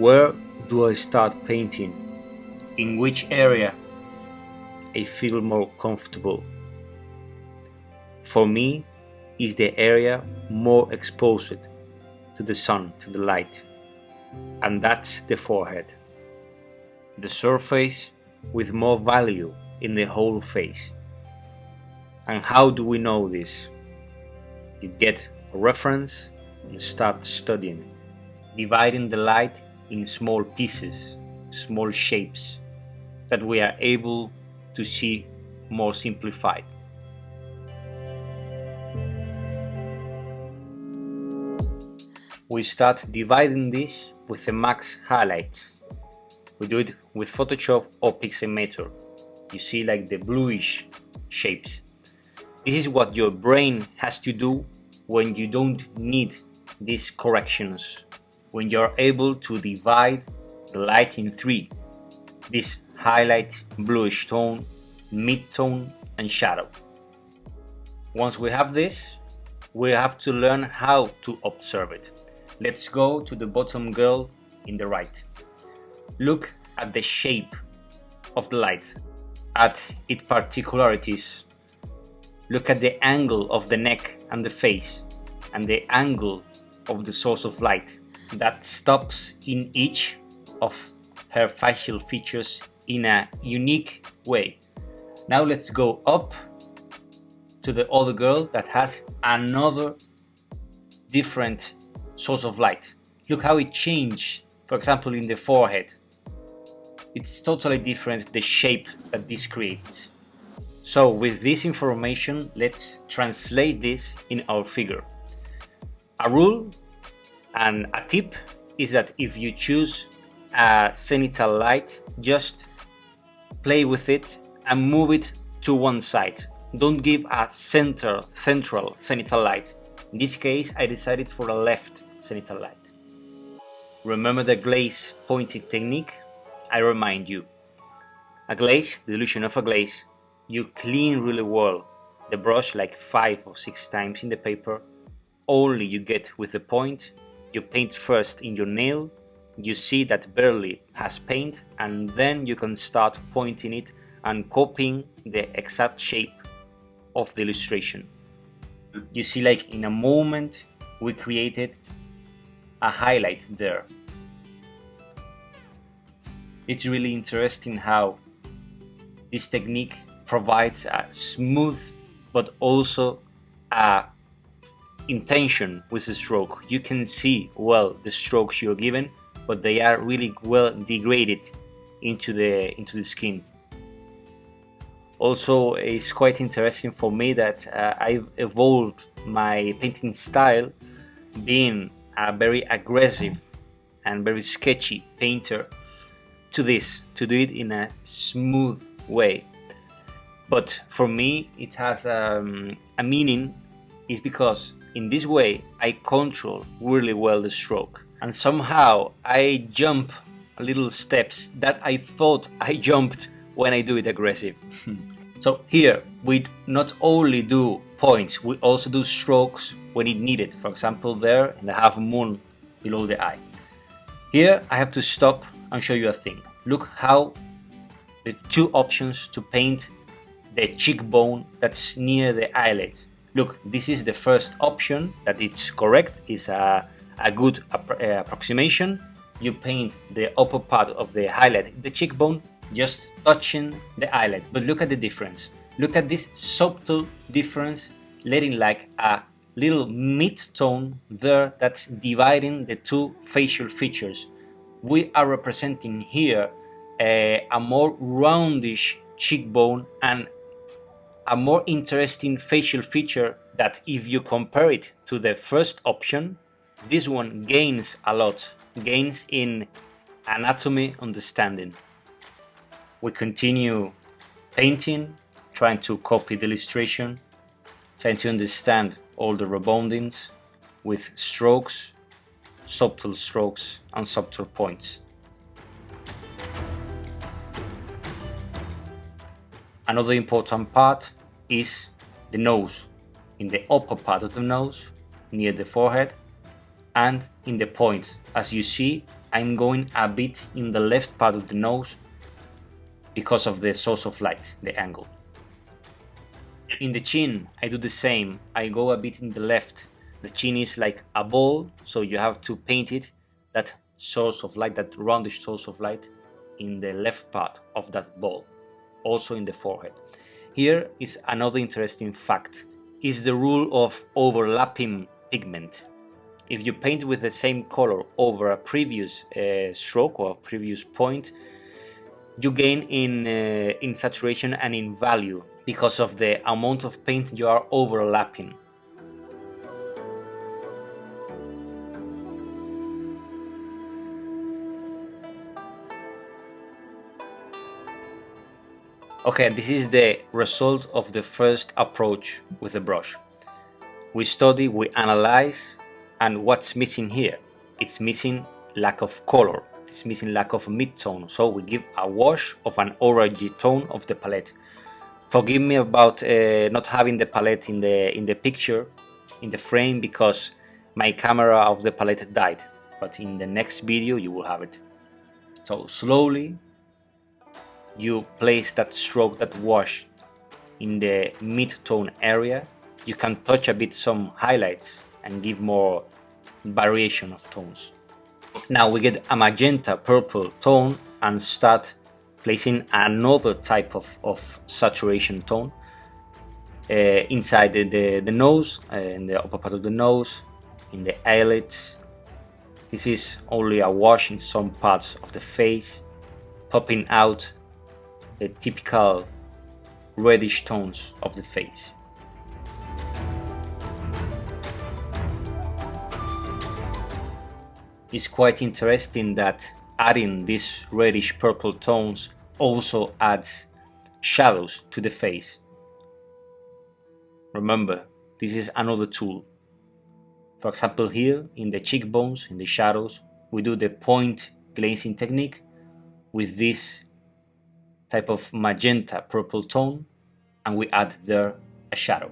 Where do I start painting? In which area I feel more comfortable? For me, is the area more exposed to the sun, to the light, and that's the forehead. The surface with more value in the whole face. And how do we know this? You get a reference and start studying, dividing the light in small pieces, small shapes that we are able to see more simplified. We start dividing this with the max highlights. We do it with Photoshop or Pixelmator. You see like the bluish shapes. This is what your brain has to do when you don't need these corrections, when you're able to divide the light in three: this highlight, bluish tone, mid-tone, and shadow. Once we have this, we have to learn how to observe it. Let's go to the bottom girl in the right. Look at the shape of the light, at its particularities. Look at the angle of the neck and the face, and the angle of the source of light that stops in each of her facial features in a unique way. Now let's go up to the other girl that has another different source of light. Look how it changed, for example, in the forehead. It's totally different, the shape that this creates. So with this information, let's translate this in our figure. A rule and a tip is that if you choose a zenithal light, just play with it and move it to one side. Don't give a central zenithal light. In this case, I decided for a left zenithal light. Remember the glaze pointing technique? I remind you. A glaze, the illusion of a glaze, you clean really well the brush like 5 or 6 times in the paper. Only you get with the point, you paint first in your nail, you see that barely has paint, and then you can start pointing it and copying the exact shape of the illustration. You see, like in a moment we created a highlight there. It's really interesting how this technique provides a smooth but also a intention with the stroke. You can see well the strokes you're given, but they are really well degraded into the skin. Also, it's quite interesting for me that I've evolved my painting style, being a very aggressive and very sketchy painter, to this, to do it in a smooth way. But for me, it has a meaning, is because in this way I control really well the stroke, and somehow I jump a little steps that I thought I jumped when I do it aggressive. So here we not only do points, we also do strokes when it needed. For example, there in the half moon below the eye. Here I have to stop and show you a thing. Look how the two options to paint the cheekbone that's near the eyelid. Look, this is the first option that it's correct, is a good approximation. You paint the upper part of the highlight, the cheekbone, just touching the eyelid. But look at the difference. Look at this subtle difference, letting like a little mid-tone there that's dividing the two facial features. We are representing here a more roundish cheekbone and a more interesting facial feature that if you compare it to the first option, this one gains a lot, gains in anatomy understanding. We continue painting, trying to copy the illustration, trying to understand all the reboundings with strokes, subtle strokes and subtle points. Another important part is the nose. In the upper part of the nose, near the forehead, and in the point. As you see, I'm going a bit in the left part of the nose because of the source of light, the angle. In the chin, I do the same. I go a bit in the left. The chin is like a ball, so you have to paint it, that source of light, that roundish source of light, in the left part of that ball, also in the forehead. Here is another interesting fact, is the rule of overlapping pigment. If you paint with the same color over a previous stroke or a previous point, you gain in saturation and in value because of the amount of paint you are overlapping. Okay, this is the result of the first approach with the brush. We study, we analyze, and what's missing here? It's missing lack of color, it's missing lack of mid-tone, so we give a wash of an orangey tone of the palette. Forgive me about not having the palette in the picture, in the frame, because my camera of the palette died, but in the next video you will have it. So slowly you place that stroke, that wash in the mid-tone area. You can touch a bit some highlights and give more variation of tones. Now we get a magenta purple tone and start placing another type of saturation tone inside the nose, in the upper part of the nose, in the eyelids. This is only a wash in some parts of the face, popping out the typical reddish tones of the face. It's quite interesting that adding these reddish purple tones also adds shadows to the face. Remember, this is another tool. For example, here in the cheekbones, in the shadows, we do the point glazing technique with this type of magenta purple tone, and we add there a shadow.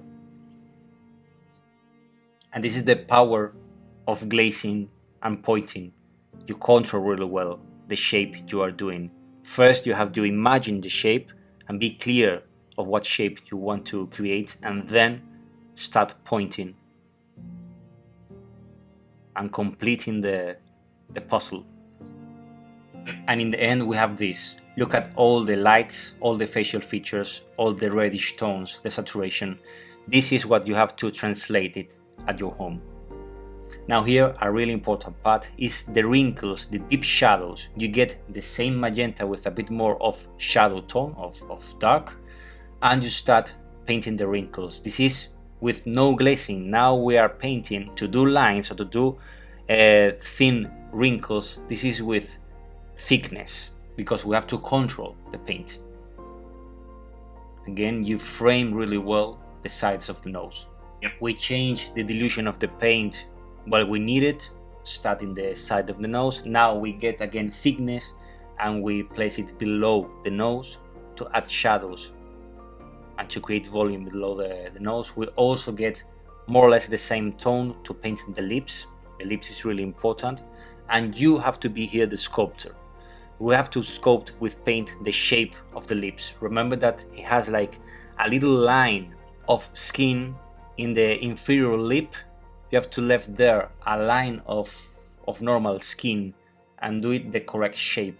And this is the power of glazing and pointing. You control really well the shape you are doing. First, you have to imagine the shape and be clear of what shape you want to create, and then start pointing and completing the puzzle. And in the end, we have this. Look at all the lights, all the facial features, all the reddish tones, the saturation. This is what you have to translate it at your home. Now here, a really important part is the wrinkles, the deep shadows. You get the same magenta with a bit more of shadow tone, of dark, and you start painting the wrinkles. This is with no glazing. Now we are painting to do lines or to do thin wrinkles. This is with thickness, because we have to control the paint. Again, you frame really well the sides of the nose. We change the dilution of the paint while we need it, starting the side of the nose. Now we get again thickness and we place it below the nose to add shadows and to create volume below the nose. We also get more or less the same tone to paint the lips. The lips is really important, and you have to be here the sculptor. We have to sculpt with paint the shape of the lips. Remember that it has like a little line of skin in the inferior lip. You have to left there a line of normal skin and do it the correct shape.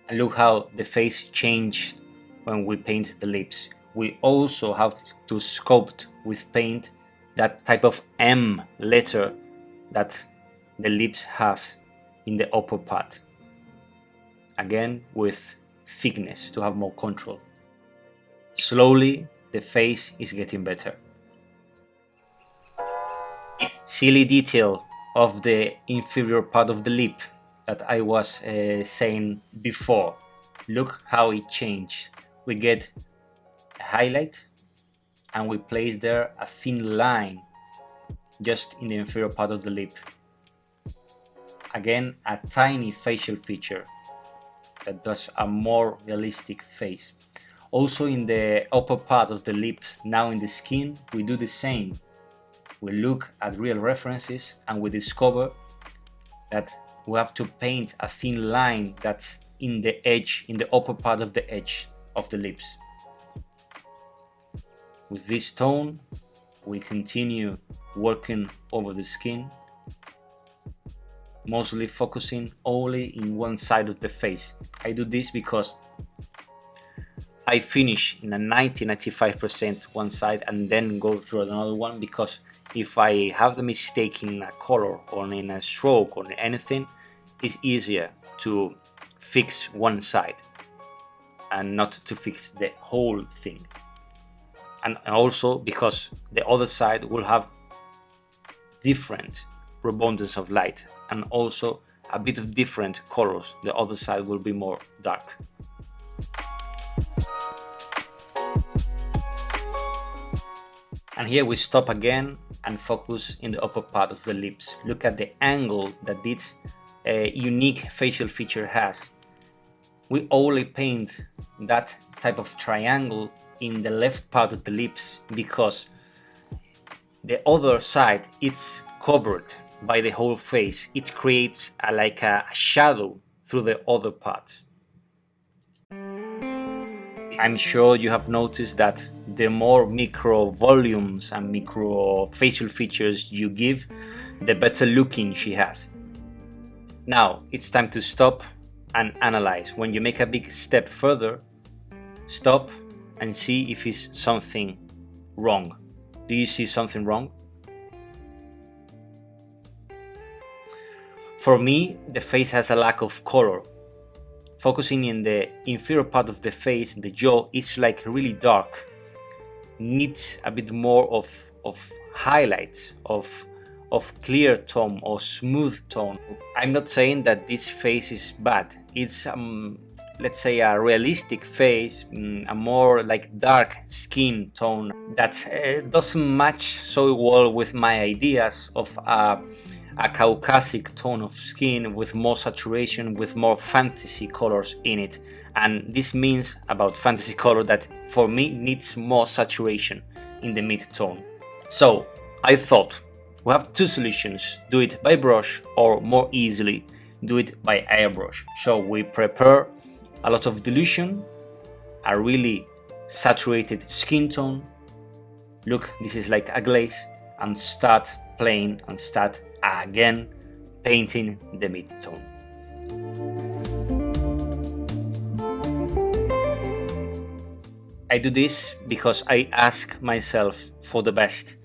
And look how the face changed when we paint the lips. We also have to sculpt with paint that type of M letter that the lips has in the upper part. Again, with thickness to have more control. Slowly, the face is getting better. Silly detail of the inferior part of the lip that I was saying before. Look how it changed. We get a highlight and we place there a thin line just in the inferior part of the lip. Again, a tiny facial feature that does a more realistic face. Also in the upper part of the lip, now in the skin, we do the same. We look at real references and we discover that we have to paint a thin line that's in the edge, in the upper part of the edge of the lips. With this tone, we continue working over the skin, mostly focusing only in one side of the face. I do this because I finish in a 90-95% one side and then go through another one, because if I have the mistake in a color or in a stroke or anything, it's easier to fix one side and not to fix the whole thing. And also because the other side will have different abundance of light and also a bit of different colors. The other side will be more dark. And here we stop again and focus in the upper part of the lips. Look at the angle that this unique facial feature has. We only paint that type of triangle in the left part of the lips because the other side it's covered by the whole face. It creates like a shadow through the other part. I'm sure you have noticed that the more micro volumes and micro facial features you give, the better looking she has. Now it's time to stop and analyze. When you make a big step further, stop and see if it's something wrong. Do you see something wrong? For me, the face has a lack of color. Focusing in the inferior part of the face, the jaw, it's like really dark. Needs a bit more of highlights, of clear tone or smooth tone. I'm not saying that this face is bad. It's let's say a realistic face, a more like dark skin tone that doesn't match so well with my ideas of a Caucasic tone of skin with more saturation, with more fantasy colors in it. And this means about fantasy color that for me needs more saturation in the mid-tone. So I thought we have two solutions: do it by brush or more easily do it by airbrush. So we prepare a lot of dilution, a really saturated skin tone. Look, this is like a glaze, and start playing and start again painting the mid-tone. I do this because I ask myself for the best.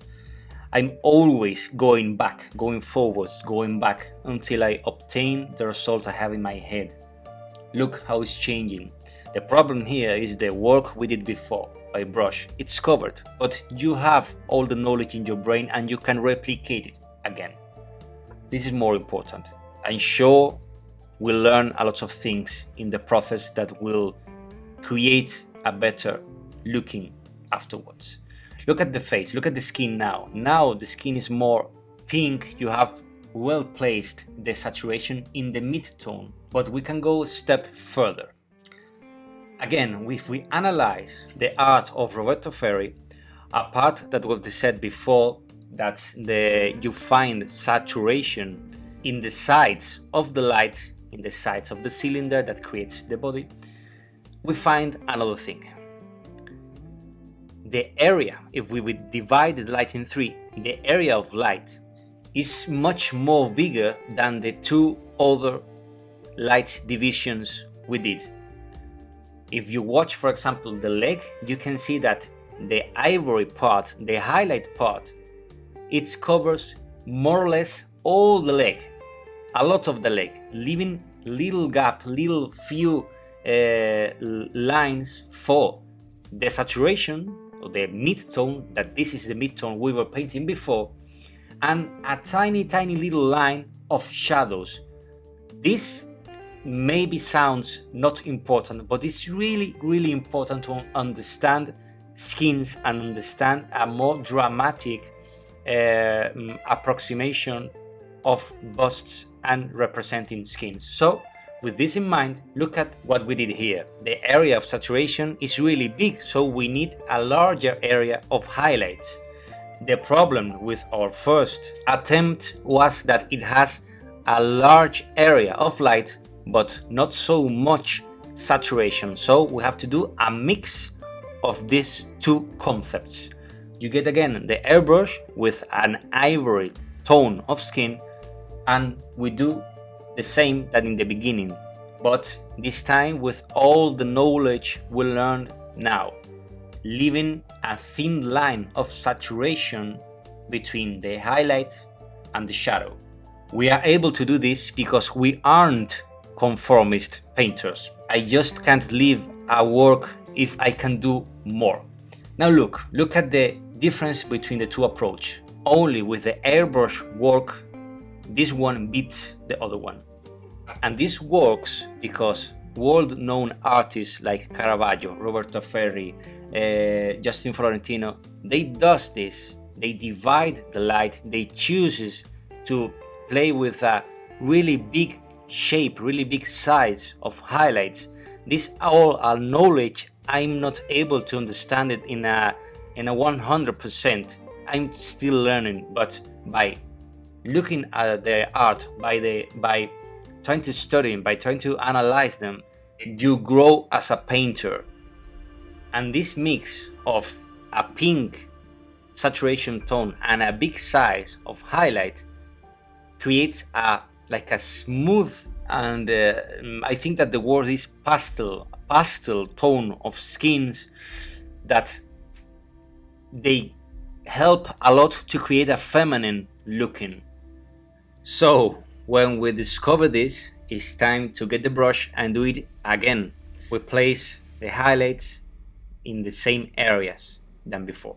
I'm always going back, going forwards, going back until I obtain the result I have in my head. Look how it's changing. The problem here is the work we did before by brush. It's covered, but you have all the knowledge in your brain and you can replicate it again. This is more important. I'm sure we'll learn a lot of things in the process that will create a better looking afterwards. Look at the face, look at the skin now. Now the skin is more pink. You have well placed the saturation in the mid-tone, but we can go a step further. Again, if we analyze the art of Roberto Ferri, a part that was said before, that you find saturation in the sides of the lights, in the sides of the cylinder that creates the body, we find another thing. The area, if we would divide the light in three, the area of light is much more bigger than the two other light divisions we did. If you watch, for example, the leg, you can see that the ivory part, the highlight part, it covers more or less all the leg, a lot of the leg, leaving little gap, little few lines for the saturation, or the mid-tone, that this is the mid-tone we were painting before, and a tiny little line of shadows. This maybe sounds not important, but it's really important to understand skins and understand a more dramatic approximation of busts and representing skins. So with this in mind, look at what we did here. The area of saturation is really big, so we need a larger area of highlights. The problem with our first attempt was that it has a large area of light but not so much saturation. So we have to do a mix of these two concepts. You get again the airbrush with an ivory tone of skin, and we do the same that in the beginning, but this time with all the knowledge we learned now, leaving a thin line of saturation between the highlight and the shadow. We are able to do this because we aren't conformist painters. I just can't leave a work if I can do more. Now look at the difference between the two approaches. Only with the airbrush work, this one beats the other one. And this works because world-known artists like Caravaggio, Roberto Ferri, Justin Florentino, they does this. They divide the light, they chooses to play with a really big shape, really big size of highlights. This all are knowledge I'm not able to understand it in a 100%. I'm still learning, but by looking at their art, by trying to study them, by trying to analyze them, you grow as a painter. And this mix of a pink saturation tone and a big size of highlight creates a smooth, and I think that the word is pastel tone of skins that they help a lot to create a feminine looking. So when we discover this, it's time to get the brush and do it again. We place the highlights in the same areas than before.